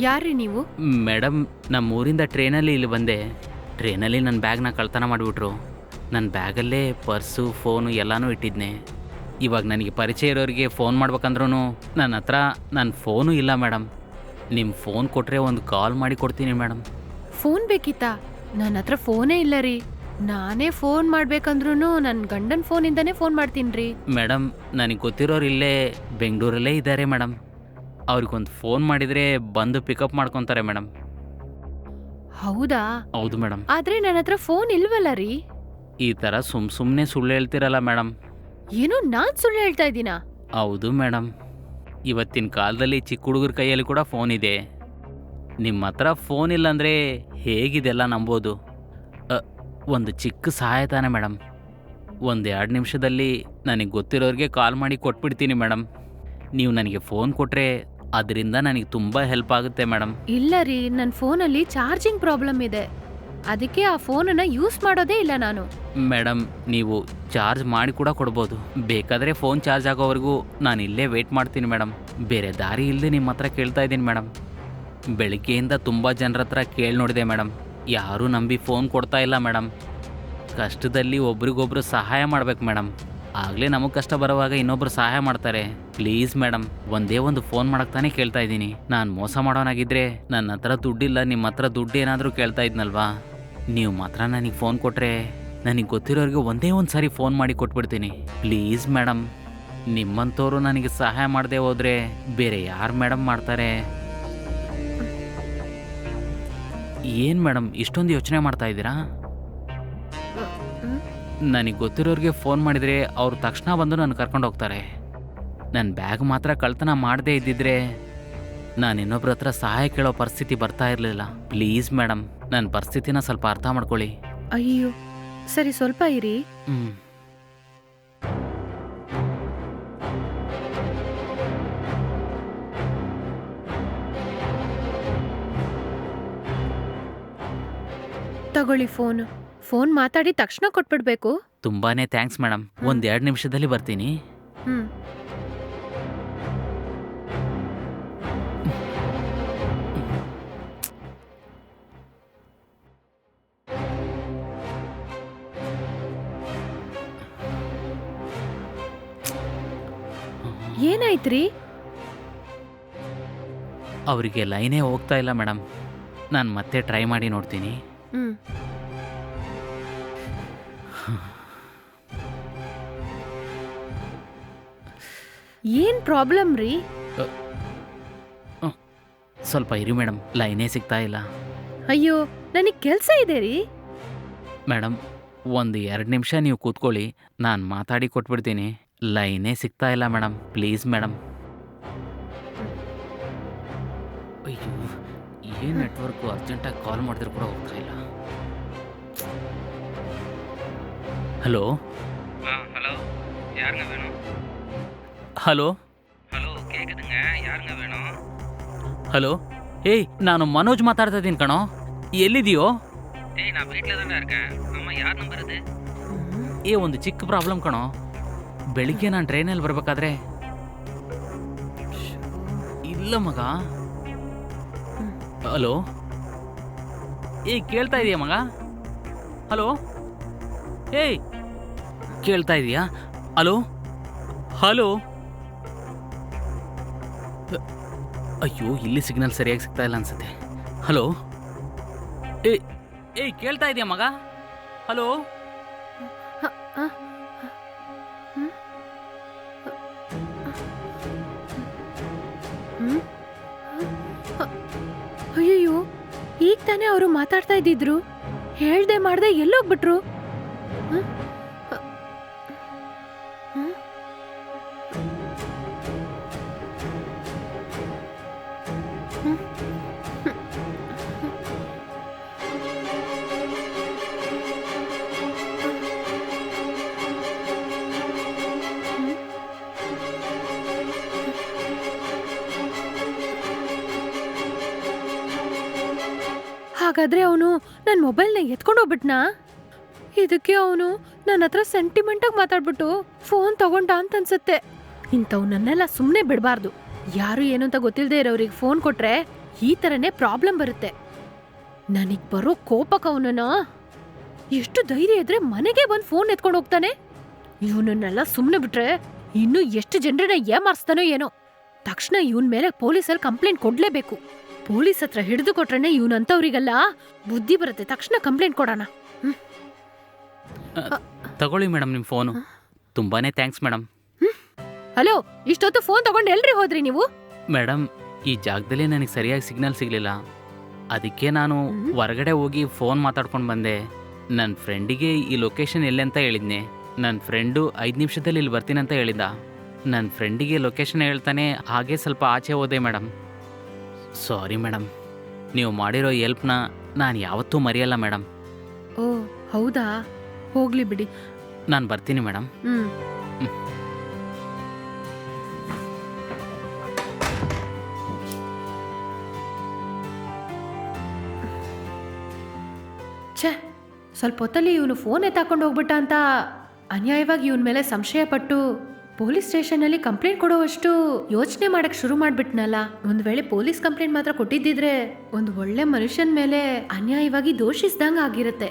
ಯಾರ್ರಿ ನೀವು? ಮೇಡಮ್, ನಮ್ಮ ಊರಿಂದ ಟ್ರೈನಲ್ಲಿ ಇಲ್ಲಿ ಬಂದೆ. ಟ್ರೈನಲ್ಲಿ ನನ್ನ ಬ್ಯಾಗ್ನ ಕಳ್ತನ ಮಾಡಿಬಿಟ್ರು. ನನ್ನ ಬ್ಯಾಗಲ್ಲೇ ಪರ್ಸು, ಫೋನು ಎಲ್ಲನೂ ಇಟ್ಟಿದ್ನೆ. ಇವಾಗ ನನಗೆ ಪರಿಚಯ ಇರೋರಿಗೆ ಫೋನ್ ಮಾಡ್ಬೇಕಂದ್ರೂ ನನ್ನ ಹತ್ರ ನನ್ನ ಫೋನು ಇಲ್ಲ ಮೇಡಮ್. ನಿಮ್ಮ ಫೋನ್ ಕೊಟ್ಟರೆ ಒಂದು ಕಾಲ್ ಮಾಡಿ ಕೊಡ್ತೀನಿ ಮೇಡಮ್. ಫೋನ್ ಬೇಕಿತ್ತಾ? ನನ್ನ ಹತ್ರ ಫೋನೇ ಇಲ್ಲ ರೀ. ನಾನೇ ಫೋನ್ ಮಾಡ್ಬೇಕಂದ್ರೂ ನನ್ನ ಗಂಡನ ಫೋನಿಂದನೇ ಫೋನ್ ಮಾಡ್ತೀನಿ ರೀ. ಮೇಡಮ್, ನನಗೆ ಗೊತ್ತಿರೋರು ಇಲ್ಲೇ ಬೆಂಗಳೂರಲ್ಲೇ ಇದ್ದಾರೆ ಮೇಡಮ್. ಅವ್ರಿಗೊಂದು ಫೋನ್ ಮಾಡಿದರೆ ಬಂದು ಪಿಕಪ್ ಮಾಡ್ಕೊತಾರೆ ಮೇಡಮ್. ಹೌದಾ? ಹೌದು ಮೇಡಮ್. ಆದ್ರೆ ನನ್ನ ಹತ್ರ ಫೋನ್ ಇಲ್ವಲ್ಲ ರೀ. ಈ ಥರ ಸುಮ್ಮನೆ ಸುಳ್ಳು ಹೇಳ್ತಿರಲ್ಲ ಮೇಡಮ್. ಏನೋ ನಾನ್ ಸುಳ್ಳು ಹೇಳ್ತಾ ಇದ್ದೀನಾ? ಹೌದು ಮೇಡಮ್. ಇವತ್ತಿನ ಕಾಲದಲ್ಲಿ ಚಿಕ್ಕ ಹುಡುಗರ ಕೈಯಲ್ಲಿ ಕೂಡ ಫೋನ್ ಇದೆ. ನಿಮ್ಮ ಹತ್ರ ಫೋನ್ ಇಲ್ಲಾಂದರೆ ಹೇಗಿದೆಲ್ಲ ನಂಬೋದು? ಒಂದು ಚಿಕ್ಕ ಸಹಾಯ ತಾನೆ ಮೇಡಮ್. 1-2 ನಿಮಿಷದಲ್ಲಿ ನನಗೆ ಗೊತ್ತಿರೋರಿಗೆ ಕಾಲ್ ಮಾಡಿ ಕೊಟ್ಬಿಡ್ತೀನಿ ಮೇಡಮ್. ನೀವು ನನಗೆ ಫೋನ್ ಕೊಟ್ಟರೆ ಅದರಿಂದ ನನಗೆ ತುಂಬ ಹೆಲ್ಪ್ ಆಗುತ್ತೆ ಮೇಡಮ್. ಇಲ್ಲ ರೀ, ನನ್ನ ಫೋನಲ್ಲಿ ಚಾರ್ಜಿಂಗ್ ಪ್ರಾಬ್ಲಮ್ ಇದೆ. ಅದಕ್ಕೆ ಆ ಫೋನನ್ನ ಯೂಸ್ ಮಾಡೋದೇ ಇಲ್ಲ ನಾನು. ಮೇಡಮ್, ನೀವು ಚಾರ್ಜ್ ಮಾಡಿ ಕೂಡ ಕೊಡ್ಬೋದು. ಬೇಕಾದರೆ ಫೋನ್ ಚಾರ್ಜ್ ಆಗೋವರೆಗೂ ನಾನು ಇಲ್ಲೇ ವೆಯ್ಟ್ ಮಾಡ್ತೀನಿ ಮೇಡಮ್. ಬೇರೆ ದಾರಿ ಇಲ್ಲದೆ ನಿಮ್ಮ ಹತ್ರ ಕೇಳ್ತಾ ಇದ್ದೀನಿ ಮೇಡಮ್. ಬೆಳಿಗ್ಗೆಯಿಂದ ತುಂಬ ಜನರ ಹತ್ರ ಕೇಳಿ ನೋಡಿದೆ ಮೇಡಮ್. ಯಾರೂ ನಂಬಿ ಫೋನ್ ಕೊಡ್ತಾ ಇಲ್ಲ ಮೇಡಮ್. ಕಷ್ಟದಲ್ಲಿ ಒಬ್ರಿಗೊಬ್ರು ಸಹಾಯ ಮಾಡ್ಬೇಕು ಮೇಡಮ್. ಆಗಲೇ ನಮಗೆ ಕಷ್ಟ ಬರುವಾಗ ಇನ್ನೊಬ್ರು ಸಹಾಯ ಮಾಡ್ತಾರೆ. ಪ್ಲೀಸ್ ಮೇಡಮ್, ಒಂದೇ ಒಂದು ಫೋನ್ ಮಾಡಕ್ಕೆ ತಾನೇ ಕೇಳ್ತಾ ಇದ್ದೀನಿ. ನಾನು ಮೋಸ ಮಾಡೋನಾಗಿದ್ದರೆ ನನ್ನ ಹತ್ರ ದುಡ್ಡಿಲ್ಲ, ನಿಮ್ಮ ಹತ್ರ ದುಡ್ಡು ಏನಾದರೂ ಕೇಳ್ತಾ ಇದ್ನಲ್ವಾ? ನೀವು ಮಾತ್ರ ನನಗೆ ಫೋನ್ ಕೊಟ್ಟರೆ ನನಗೆ ಗೊತ್ತಿರೋರಿಗೆ ಒಂದೇ ಒಂದು ಸಾರಿ ಫೋನ್ ಮಾಡಿ ಕೊಟ್ಬಿಡ್ತೀನಿ. ಪ್ಲೀಸ್ ಮೇಡಮ್, ನಿಮ್ಮಂಥವ್ರು ನನಗೆ ಸಹಾಯ ಮಾಡದೆ ಹೋದರೆ ಬೇರೆ ಯಾರು ಮೇಡಮ್ ಮಾಡ್ತಾರೆ? ಏನು ಮೇಡಮ್ ಇಷ್ಟೊಂದು ಯೋಚನೆ ಮಾಡ್ತಾ ಇದ್ದೀರಾ? ನನಗೆ ಗೊತ್ತಿರೋರಿಗೆ ಫೋನ್ ಮಾಡಿದರೆ ಅವರು ತಕ್ಷಣ ಬಂದು ನನ್ನ ಕರ್ಕೊಂಡು ಹೋಗ್ತಾರೆ. ನನ್ನ ಬ್ಯಾಗ್ ಮಾತ್ರ ಕಳ್ತನ ಮಾಡದೇ ಇದ್ದಿದ್ರೆ ನಾನು ಇನ್ನೊಬ್ರ ಹತ್ರ ಸಹಾಯ ಕೇಳೋ ಪರಿಸ್ಥಿತಿ ಬರ್ತಾ ಇರಲಿಲ್ಲ. ಪ್ಲೀಸ್ ಮೇಡಮ್, ನನ್ನ ಪರಿಸ್ಥಿತಿನ ಸ್ವಲ್ಪ ಅರ್ಥ ಮಾಡ್ಕೊಳ್ಳಿ. ಅಯ್ಯೋ ಸರಿ, ಸ್ವಲ್ಪ ಇರಿ. ತಗೊಳ್ಳಿ ಫೋನ್. ಫೋನ್ ಮಾತಾಡಿ ತಕ್ಷಣ ಕೊಟ್ಬಿಡ್ಬೇಕು. ತುಂಬಾನೇ ಥ್ಯಾಂಕ್ಸ್ ಮೇಡಮ್. 1-2 ನಿಮಿಷದಲ್ಲಿ ಬರ್ತೀನಿ. ಏನಾಯ್ತ್ರಿ? ಅವರಿಗೆ ಲೈನೇ ಹೋಗ್ತಾ ಇಲ್ಲ ಮೇಡಮ್. ನಾನು ಮತ್ತೆ ಟ್ರೈ ಮಾಡಿ ನೋಡ್ತೀನಿ. ಏನ್ ಪ್ರಾಬ್ಲಮ್ ರೀ? ಸ್ವಲ್ಪ ಇರಿ ಮೇಡಮ್, ಲೈನೇ ಸಿಗ್ತಾ ಇಲ್ಲ. ಅಯ್ಯೋ, ನನಗೆ ಕೆಲಸ ಇದೆ ರೀ. ಮೇಡಮ್, 1-2 ನಿಮಿಷ ನೀವು ಕೂತ್ಕೊಳ್ಳಿ, ನಾನು ಮಾತಾಡಿ ಕೊಟ್ಬಿಡ್ತೀನಿ. ಲೈನೇ ಸಿಗ್ತಾ ಇಲ್ಲ ಮೇಡಮ್. Please madam. ಅಯ್ಯೋ, ಏನು ನೆಟ್ವರ್ಕು, ಅರ್ಜೆಂಟಾಗಿ ಕಾಲ್ ಮಾಡಿದ್ರು ಕೂಡ ಹೋಗ್ತಾ ಇಲ್ಲ. ஹலோ ஹலோ, யாருங்க வேணும்? Hello hello, ಕೇக்குதுங்க. ಯಾರುங்க வேணும்? ಹಲೋ, ಏಯ್, ನಾನು ಮನೋಜ್ ಮಾತಾಡ್ತಾ ಇದ್ದೀನಿ ಕಣೋ. ಎಲ್ಲಿದೆಯೋ? ಏಯ್, ನಾ வீட்டில் தானே இருக்கேன். ಅಮ್ಮ, ಯಾರು ನಂಬರ್ ಇದು? ಒಂದು ಚಿಕ್ಕ ಪ್ರಾಬ್ಲಮ್ ಕಣೋ. ಬೆಳಿಗ್ಗೆ ನಾನು ಟ್ರೈನಲ್ಲಿ ಬರಬೇಕಾದ್ರೆ ಇಲ್ಲ ಮಗ. ಹಲೋ, ಏಯ್, ಕೇಳ್ತಾ ಇದೆಯಾ ಮಗ? ಹಲೋ, ಏಯ್, ಕೇಳ್ತಾ ಇದೆಯಾ? Hello hello. ಅಯ್ಯೋ, ಇಲ್ಲಿ ಸಿಗ್ನಲ್ ಸರಿಯಾಗಿ ಸಿಗ್ತಾ ಇಲ್ಲ ಅನ್ಸುತ್ತೆ. ಹಲೋ, ಏಯ್, ಕೇಳ್ತಾ ಇದೆಯಾ ಮಗ? ಹಲೋ. ಅಯ್ಯೋ, ಈಗ ತಾನೇ ಅವರು ಮಾತಾಡ್ತಾ ಇದ್ದಿದ್ರು. ಹೇಳ್ದೆ ಮಾಡ್ದೆ ಎಲ್ಲೋಗ್ಬಿಟ್ರು? ಹಾಗಾದ್ರೆ ಅವನು ನನ್ನ ಮೊಬೈಲ್ನ ಎತ್ಕೊಂಡೋಗ್ಬಿಟ್ನಾ? ಇದಕ್ಕೆ ಅವನು ನನ್ನ ಹತ್ರ ಸೆಂಟಿಮೆಂಟಾಗಿ ಮಾತಾಡ್ಬಿಟ್ಟು ಫೋನ್ ತಗೊಂಡ ಅಂತ ಅನ್ಸುತ್ತೆ. ಇಂಥವ್ನನ್ನೆಲ್ಲ ಸುಮ್ಮನೆ ಬಿಡಬಾರ್ದು. ಯಾರು ಏನು ಅಂತ ಗೊತ್ತಿಲ್ಲದೆ ಇರೋರಿಗೆ ಫೋನ್ ಕೊಟ್ರೆ ಈ ಥರನೇ ಪ್ರಾಬ್ಲಮ್ ಬರುತ್ತೆ. ನನಗ್ ಬರೋ ಕೋಪಕ್ಕೆ ಅವನನ್ನ ಎಷ್ಟು ಧೈರ್ಯ ಇದ್ರೆ ಮನೆಗೆ ಬಂದು ಫೋನ್ ಎತ್ಕೊಂಡು ಹೋಗ್ತಾನೆ. ಇವನನ್ನೆಲ್ಲ ಸುಮ್ಮನೆ ಬಿಟ್ರೆ ಇನ್ನೂ ಎಷ್ಟು ಜನರನ್ನ ಏಮಾರಿಸ್ತಾನೋ ಏನೋ. ತಕ್ಷಣ ಇವನ್ ಮೇಲೆ ಪೊಲೀಸಲ್ಲಿ ಕಂಪ್ಲೇಂಟ್ ಕೊಡ್ಲೇಬೇಕು. ಪೊಲೀಸ್ ಹತ್ರ ಹಿಡಿದು ಕೊಟ್ರೇನೆ ಇವನಂತವ್ರಿಗೆಲ್ಲ ಬುದ್ಧಿ ಬರುತ್ತೆ. ತಕ್ಷಣ ಕಂಪ್ಲೇಂಟ್ ಕೊಡೋಣ. ತಗೊಳ್ಳಿ ಮೇಡಮ್ ನಿಮ್ಮ ಫೋನು. ತುಂಬಾನೇ ಥ್ಯಾಂಕ್ಸ್ ಮೇಡಮ್. ಹಲೋ, ಇಷ್ಟೊತ್ತು ಫೋನ್ ತಗೊಂಡು ಎಲ್ರಿ ಹೋದ್ರಿ ನೀವು? ಮೇಡಮ್, ಈ ಜಾಗದಲ್ಲಿ ನನಗೆ ಸರಿಯಾಗಿ ಸಿಗ್ನಲ್ ಸಿಗಲಿಲ್ಲ. ಅದಕ್ಕೆ ನಾನು ಹೊರಗಡೆ ಹೋಗಿ ಫೋನ್ ಮಾತಾಡ್ಕೊಂಡು ಬಂದೆ. ನನ್ನ ಫ್ರೆಂಡಿಗೆ ಈ ಲೊಕೇಶನ್ ಎಲ್ಲಿ ಅಂತ ಹೇಳಿದ್ನೆ. ನನ್ನ ಫ್ರೆಂಡು 5 ನಿಮಿಷದಲ್ಲಿ ಇಲ್ಲಿ ಬರ್ತೀನಿ ಅಂತ ಹೇಳಿದ. ನನ್ನ ಫ್ರೆಂಡಿಗೆ ಲೊಕೇಶನ್ ಹೇಳ್ತಾನೆ ಹಾಗೆ ಸ್ವಲ್ಪ ಆಚೆ ಹೋದೆ ಮೇಡಮ್. ಸಾರಿ ಮೇಡಮ್, ನೀವು ಮಾಡಿರೋ ಹೆಲ್ಪ್ನ ನಾನು ಯಾವತ್ತೂ ಮರೆಯಲ್ಲ ಮೇಡಮ್. ಓ ಹೌದಾ, ಹೋಗ್ಲಿ ಬಿಡಿ. ನಾನು ಬರ್ತೀನಿ ಮೇಡಮ್. ಛೇ, ಸ್ವಲ್ಪ ಹೊತ್ತಲ್ಲಿ ಇವನು ಫೋನ್ ಎತ್ತಾಕೊಂಡು ಹೋಗ್ಬಿಟ್ಟ ಅಂತ ಅನ್ಯಾಯವಾಗಿ ಇವನ ಮೇಲೆ ಸಂಶಯ ಪಟ್ಟು ಪೊಲೀಸ್ ಸ್ಟೇಷನಲ್ಲಿ ಕಂಪ್ಲೇಂಟ್ ಕೊಡೋವಷ್ಟು ಯೋಚನೆ ಮಾಡಕ್ ಶುರು ಮಾಡ್ಬಿಟ್ನಲ್ಲ. ಒಂದ್ ವೇಳೆ ಪೊಲೀಸ್ ಕಂಪ್ಲೇಂಟ್ ಮಾತ್ರ ಕೊಟ್ಟಿದ್ದಿದ್ರೆ ಒಂದು ಒಳ್ಳೆ ಮನುಷ್ಯನ ಮೇಲೆ ಅನ್ಯಾಯವಾಗಿ ದೋಷಿಸ್ದಂಗ ಆಗಿರುತ್ತೆ.